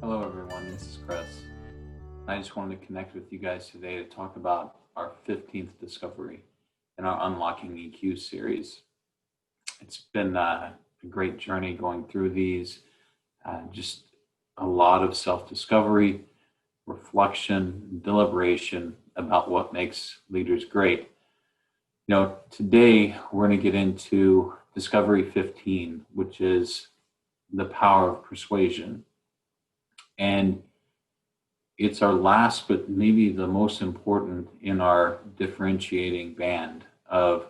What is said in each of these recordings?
Hello, everyone. This is Chris. I just wanted to connect with you guys today to talk about our 15th discovery in our Unlocking EQ series. It's been a great journey going through these, just a lot of self-discovery, reflection, deliberation about what makes leaders great. Today we're going to get into Discovery 15, which is the power of persuasion. And it's our last, but maybe the most important in our differentiating band of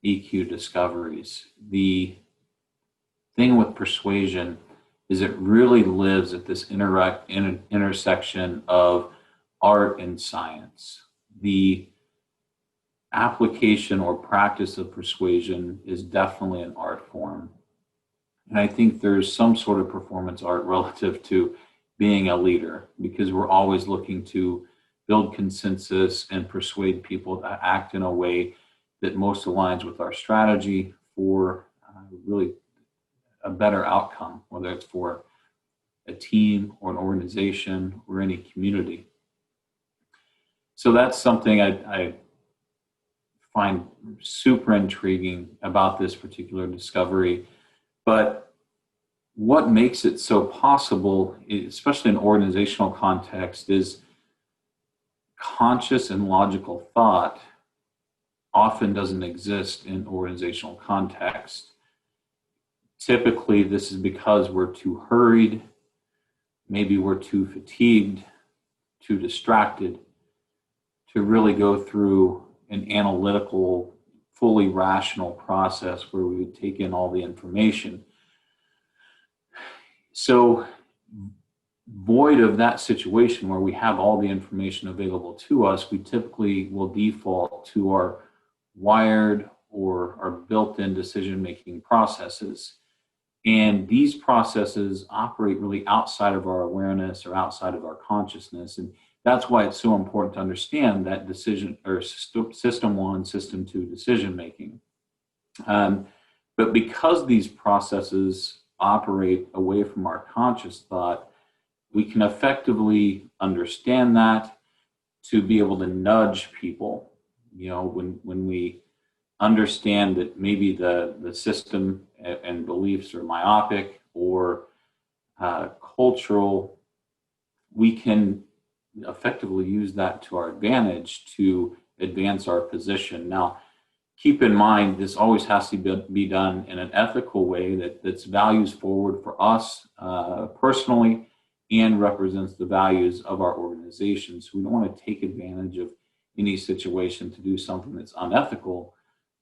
EQ discoveries. The thing with persuasion is it really lives at this intersection of art and science. The application or practice of persuasion is definitely an art form. And I think there's some sort of performance art relative to being a leader, because we're always looking to build consensus and persuade people to act in a way that most aligns with our strategy for really a better outcome, whether it's for a team or an organization or any community. So that's something I find super intriguing about this particular discovery. But what makes it so possible, especially in organizational context, is conscious and logical thought often doesn't exist in organizational context. Typically, this is because we're too hurried, maybe we're too fatigued, too distracted to really go through an analytical, fully rational process where we would take in all the information. So void of that situation where we have all the information available to us, we typically will default to our wired or our built-in decision-making processes. And these processes operate really outside of our awareness or outside of our consciousness. And that's why it's so important to understand that decision or system one, system two decision-making. But because these processes operate away from our conscious thought, we can effectively understand that to be able to nudge people. When we understand that maybe the system and beliefs are myopic or cultural, we can effectively use that to our advantage to advance our position. Now, keep in mind, this always has to be done in an ethical way that's values forward for us personally and represents the values of our organization. So we don't want to take advantage of any situation to do something that's unethical.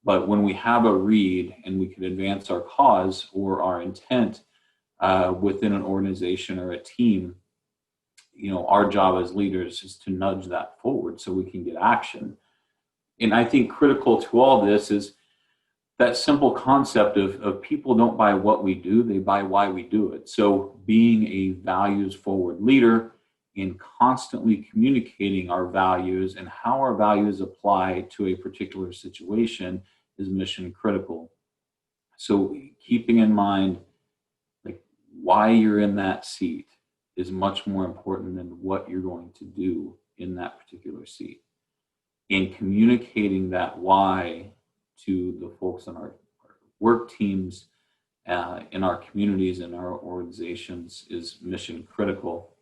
But when we have a read and we can advance our cause or our intent within an organization or a team, our job as leaders is to nudge that forward so we can get action. And I think critical to all this is that simple concept of people don't buy what we do, they buy why we do it. So being a values forward leader and constantly communicating our values and how our values apply to a particular situation is mission critical. So keeping in mind, why you're in that seat is much more important than what you're going to do in that particular seat. And communicating that why to the folks on our work teams, in our communities, and our organizations is mission critical.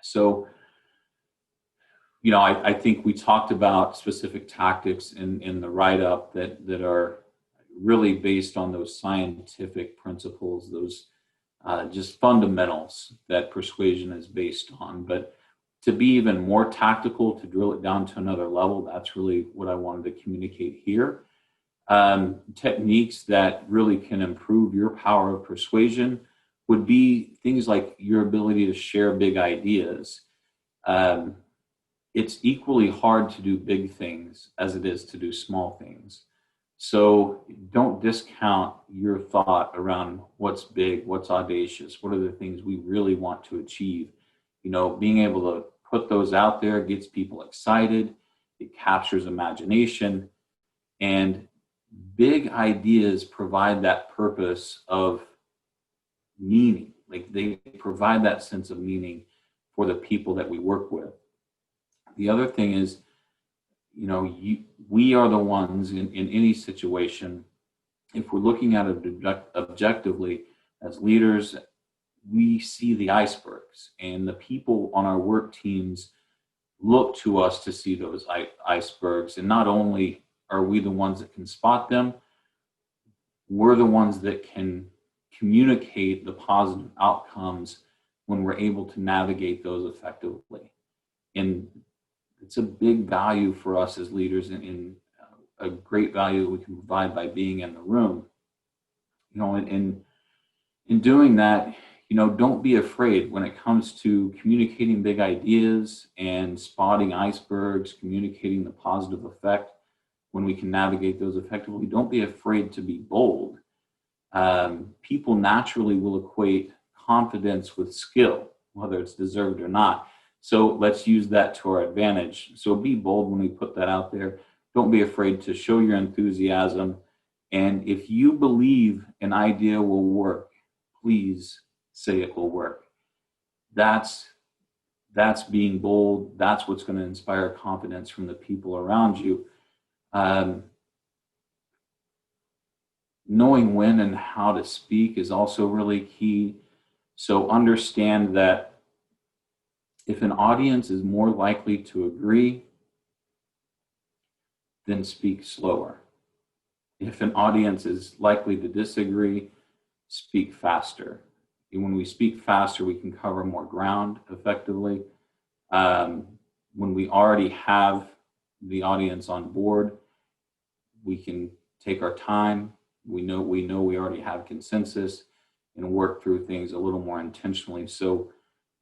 So, I think we talked about specific tactics in the write-up that are really based on those scientific principles, those just fundamentals that persuasion is based on. But to be even more tactical, to drill it down to another level, that's really what I wanted to communicate here. Techniques that really can improve your power of persuasion would be things like your ability to share big ideas. It's equally hard to do big things as it is to do small things. So don't discount your thought around what's big, what's audacious, what are the things we really want to achieve. Being able to put those out there gets people excited, it captures imagination, and big ideas provide that purpose of meaning. Like they provide that sense of meaning for the people that we work with. The other thing is, we are the ones in any situation, if we're looking at it objectively as leaders, we see the icebergs, and the people on our work teams look to us to see those icebergs. And not only are we the ones that can spot them, we're the ones that can communicate the positive outcomes when we're able to navigate those effectively. And it's a big value for us as leaders, and a great value that we can provide by being in the room. In doing that, don't be afraid when it comes to communicating big ideas and spotting icebergs, communicating the positive effect. When we can navigate those effectively, don't be afraid to be bold. People naturally will equate confidence with skill, whether it's deserved or not. So let's use that to our advantage. So be bold when we put that out there. Don't be afraid to show your enthusiasm. And if you believe an idea will work, please say it will work. That's being bold. That's what's going to inspire confidence from the people around you. Knowing when and how to speak is also really key. So understand that if an audience is more likely to agree, then speak slower. If an audience is likely to disagree, speak faster. And when we speak faster, we can cover more ground effectively. When we already have the audience on board, we can take our time. We know we already have consensus and work through things a little more intentionally. So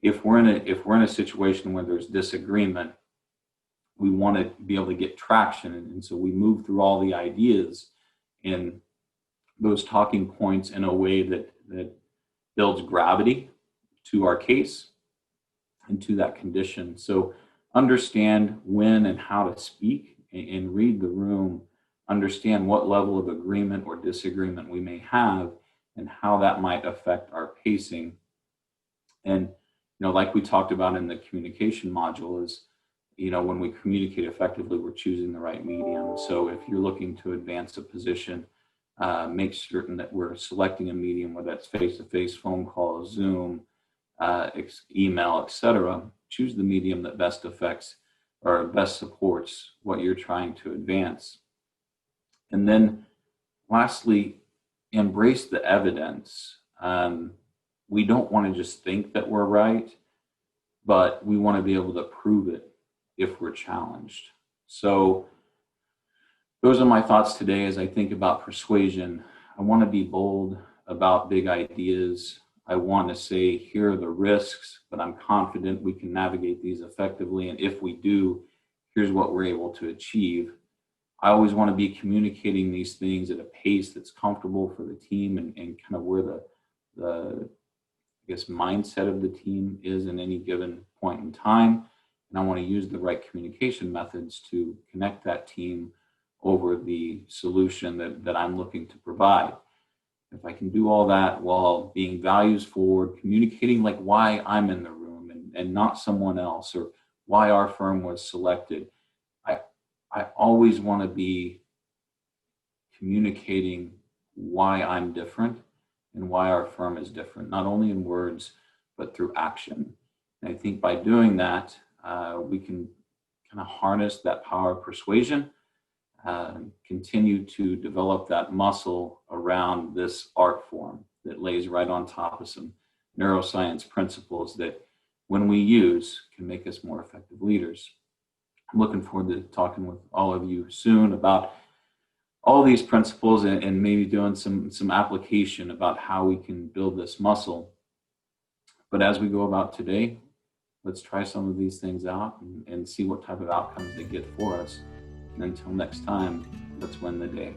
if we're in a situation where there's disagreement, we want to be able to get traction, and so we move through all the ideas and those talking points in a way that builds gravity to our case and to that condition. So understand when and how to speak, and read the room. Understand what level of agreement or disagreement we may have and how that might affect our pacing. And like we talked about in the communication module, is when we communicate effectively, we're choosing the right medium. So if you're looking to advance a position, make certain that we're selecting a medium, whether that's face-to-face, phone call, Zoom, email, etc. Choose the medium that best affects or best supports what you're trying to advance. And then lastly, embrace the evidence. We don't want to just think that we're right, but we want to be able to prove it if we're challenged. So those are my thoughts today as I think about persuasion. I want to be bold about big ideas. I want to say, here are the risks, but I'm confident we can navigate these effectively. And if we do, here's what we're able to achieve. I always want to be communicating these things at a pace that's comfortable for the team, and kind of where the mindset of the team is in any given point in time. And I want to use the right communication methods to connect that team over the solution that I'm looking to provide. If I can do all that while being values forward, communicating like why I'm in the room and not someone else, or why our firm was selected, I always want to be communicating why I'm different and why our firm is different, not only in words, but through action. And I think by doing that, we can kind of harness that power of persuasion, continue to develop that muscle around this art form that lays right on top of some neuroscience principles that, when we use, can make us more effective leaders. I'm looking forward to talking with all of you soon about all these principles, and maybe doing some application about how we can build this muscle. But as we go about today, let's try some of these things out and see what type of outcomes they get for us. And until next time, let's win the day.